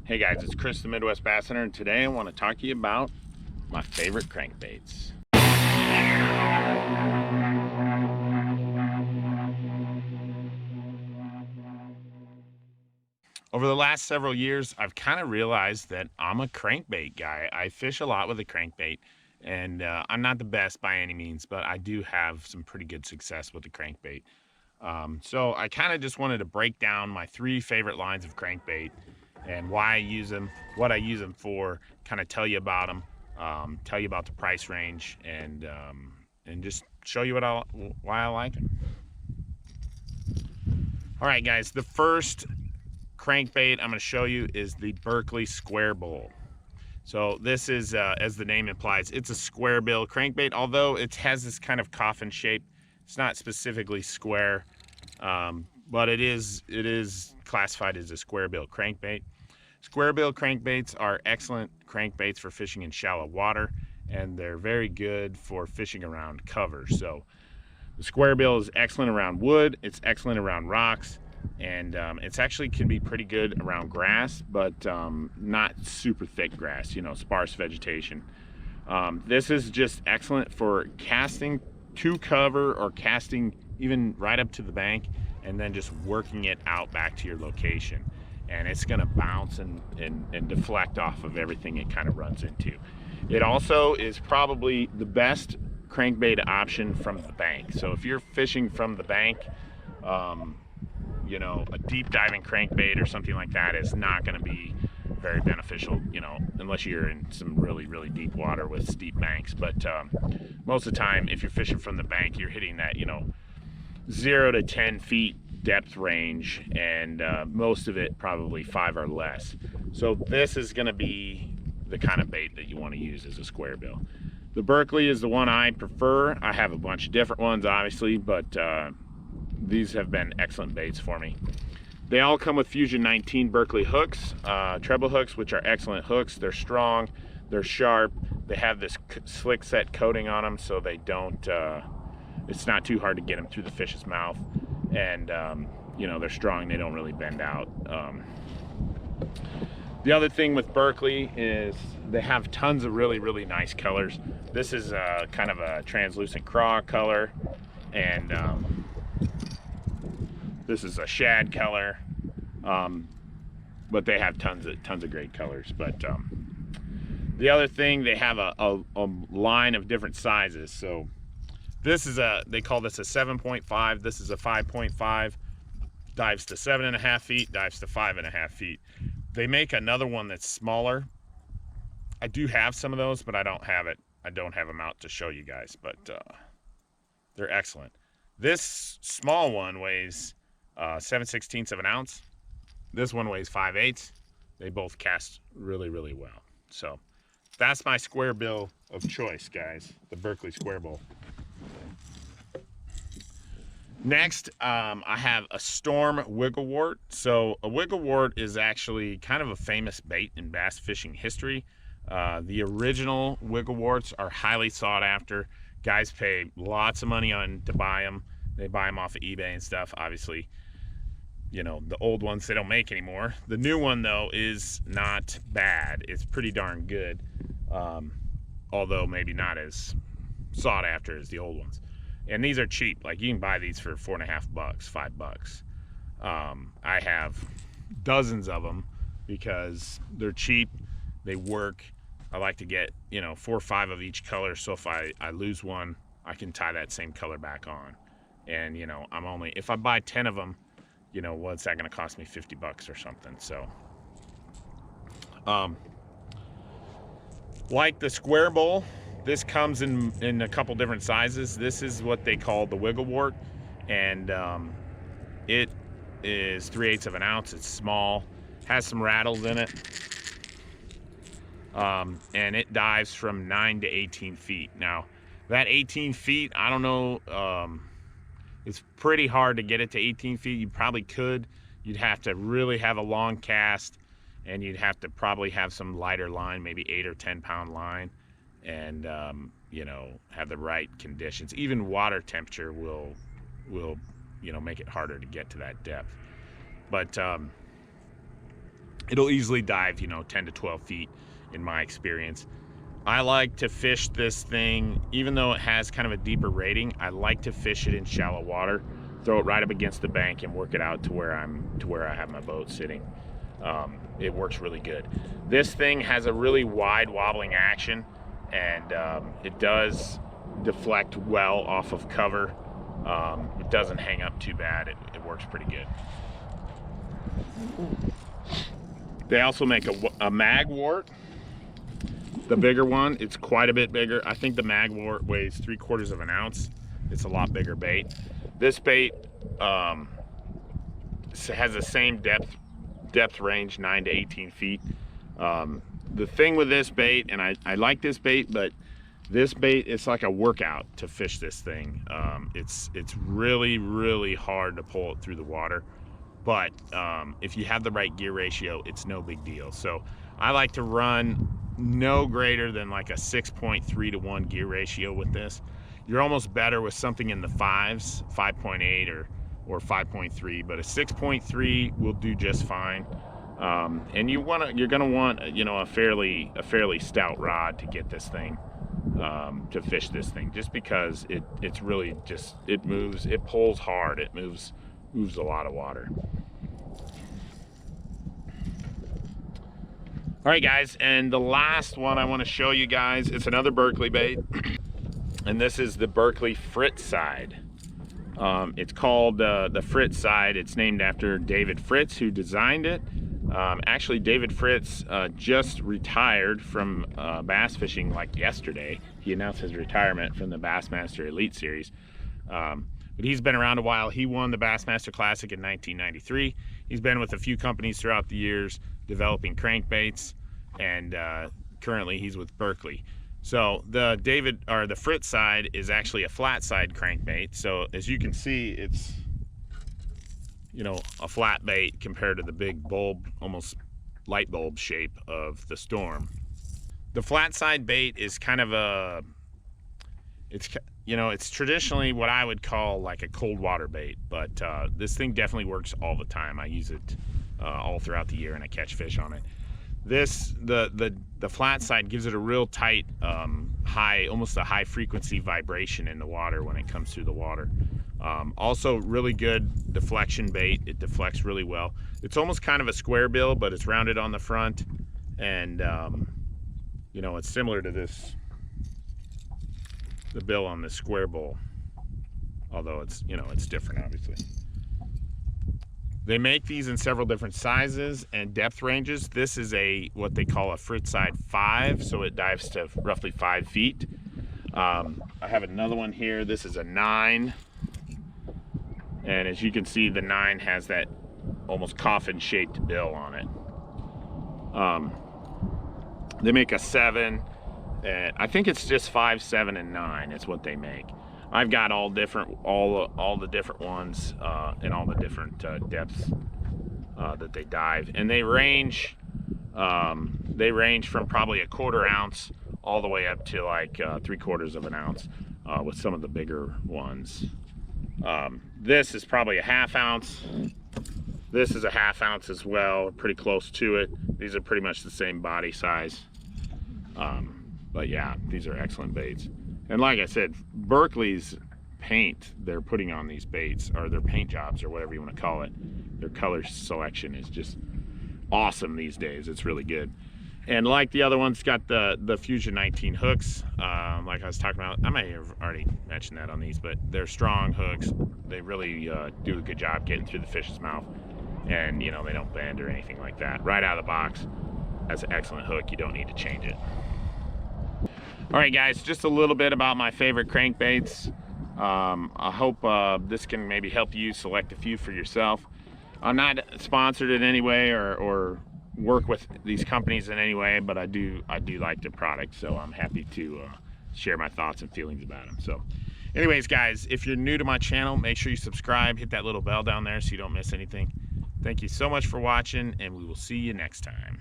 Hey guys, it's Chris the Midwest Bass Hunter, and today I want to talk to you about my favorite crankbaits. Over the last several years, I've kind of realized that I'm a crankbait guy. I fish a lot with a crankbait, and I'm not the best by any means, but I do have some pretty good success with the crankbait. So I kind of just wanted to break down my 3 favorite lines of crankbait and why I use them, what I use them for, kind of tell you about them, tell you about the price range, and just show you why I like them. All right, guys, the first crankbait I'm going to show you is the Berkley Square Bowl. So this is, as the name implies, it's a square bill crankbait, although it has this kind of coffin shape. It's not specifically square, but it is classified as a square bill crankbait. Square bill crankbaits are excellent crankbaits for fishing in shallow water, and they're very good for fishing around cover. So the square bill is excellent around wood, it's excellent around rocks, and it's actually can be pretty good around grass, but not super thick grass, sparse vegetation. This is just excellent for casting to cover or casting even right up to the bank and then just working it out back to your location. And it's gonna bounce and deflect off of everything it kind of runs into. It also is probably the best crankbait option from the bank. So if you're fishing from the bank, a deep diving crankbait or something like that is not going to be very beneficial, unless you're in some really, really deep water with steep banks. But most of the time, if you're fishing from the bank, you're hitting that, 0 to 10 feet depth range, and most of it probably 5 or less. So this is going to be the kind of bait that you want to use as a square bill. The Berkley is the one I prefer. I have a bunch of different ones, obviously, but these have been excellent baits for me. They all come with Fusion 19 Berkley hooks, treble hooks, which are excellent hooks. They're strong, they're sharp, they have this slick set coating on them, so they don't, it's not too hard to get them through the fish's mouth. And they're strong, they don't really bend out. The other thing with Berkley is they have tons of really, really nice colors. This is kind of a translucent craw color, and this is a shad color, but they have tons of great colors. But the other thing, they have a line of different sizes. So this is they call this a 7.5. This is a 5.5. Dives to 7.5 feet, dives to 5.5 feet. They make another one that's smaller. I do have some of those, but I don't have them out to show you guys, but they're excellent. This small one weighs 7/16 of an ounce. This one weighs 5/8. They both cast really, really well. So that's my square bill of choice, guys, the Berkley Square Bowl. Next, I have a Storm Wigglewort. So a wigglewort is actually kind of a famous bait in bass fishing history. The original wiggleworts are highly sought after. Guys pay lots of money to buy them. They buy them off of eBay and stuff. Obviously, the old ones they don't make anymore. The new one, though, is not bad. It's pretty darn good, although maybe not as sought after as the old ones. And these are cheap. Like, you can buy these for $4.50, $5. I have dozens of them because they're cheap, they work. I like to get 4 or 5 of each color, so if I lose one, I can tie that same color back on. And if I buy 10 of them, what's that going to cost me? $50 or something. So like the Square Bowl, this comes in a couple different sizes. This is what they call the Wigglewort, and it is 3/8 of an ounce. It's small, has some rattles in it, and it dives from 9 to 18 feet. Now, that 18 feet, I don't know, it's pretty hard to get it to 18 feet. You probably could. You'd have to really have a long cast, and you'd have to probably have some lighter line, maybe 8 or 10 pound line, and have the right conditions. Even water temperature will make it harder to get to that depth. But it'll easily dive, 10 to 12 feet in my experience. I like to fish this thing, even though it has kind of a deeper rating, I like to fish it in shallow water, throw it right up against the bank and work it out to where I have my boat sitting. It works really good. This thing has a really wide wobbling action, and it does deflect well off of cover. It doesn't hang up too bad. It works pretty good. They also make a magwort. The bigger one, it's quite a bit bigger. I think the magwort weighs 3/4 of an ounce. It's a lot bigger bait. This bait has the same depth range, 9 to 18 feet. The thing with this bait, and I like this bait, but this bait, it's like a workout to fish this thing. It's really, really hard to pull it through the water, but if you have the right gear ratio, it's no big deal. So I like to run no greater than like a 6.3 to 1 gear ratio with this. You're almost better with something in the 5s, 5.8 or 5.3, but a 6.3 will do just fine. And you're gonna want a fairly stout rod to get this thing, to fish this thing, just because it's really just, it pulls hard, it moves a lot of water. All right, guys, and the last one I want to show you guys, it's another Berkley bait, and this is the Berkley Fritz Side. It's called the Fritz Side. It's named after David Fritz, who designed it. Actually, David Fritz just retired from bass fishing like yesterday. He announced his retirement from the Bassmaster Elite Series. But he's been around a while. He won the Bassmaster Classic in 1993. He's been with a few companies throughout the years developing crankbaits, and currently he's with Berkley. So the Fritz Side is actually a flat side crankbait. So as you can see, it's a flat bait compared to the big bulb, almost light bulb shape of the Storm. The flat side bait is kind of it's traditionally what I would call like a cold water bait, but this thing definitely works all the time. I use it all throughout the year and I catch fish on it. The flat side gives it a real tight, high, almost a high frequency vibration in the water when it comes through the water. Also really good deflection bait. It deflects really well. It's almost kind of a square bill, but it's rounded on the front, and it's similar to the bill on the square bowl, although it's it's different, obviously. They make these in several different sizes and depth ranges. This is what they call a Fritz Side 5, so it dives to roughly 5 feet. I have another one here. This is a 9, and as you can see, the 9 has that almost coffin-shaped bill on it. They make a 7, and I think it's just 5, 7, and 9 is what they make. I've got all the different ones and all the different depths that they dive, and they range from probably a 1/4 ounce all the way up to like 3/4 of an ounce with some of the bigger ones. This is probably a 1/2 ounce. This is a 1/2 ounce as well, pretty close to it. These are pretty much the same body size. But yeah, these are excellent baits. And like I said, Berkley's paint they're putting on these baits, or their paint jobs, or whatever you want to call it, their color selection is just awesome these days. It's really good. And like the other ones, got the Fusion 19 hooks. Like I was talking about, I may have already mentioned that on these, but they're strong hooks. They really do a good job getting through the fish's mouth, and they don't bend or anything like that. Right out of the box, that's an excellent hook. You don't need to change it. All right, guys, just a little bit about my favorite crankbaits. I hope this can maybe help you select a few for yourself. I'm not sponsored in any way or work with these companies in any way, but I do like the product, so I'm happy to share my thoughts and feelings about them. So anyways, guys, if you're new to my channel, make sure you subscribe, hit that little bell down there so you don't miss anything. Thank you so much for watching, and we will see you next time.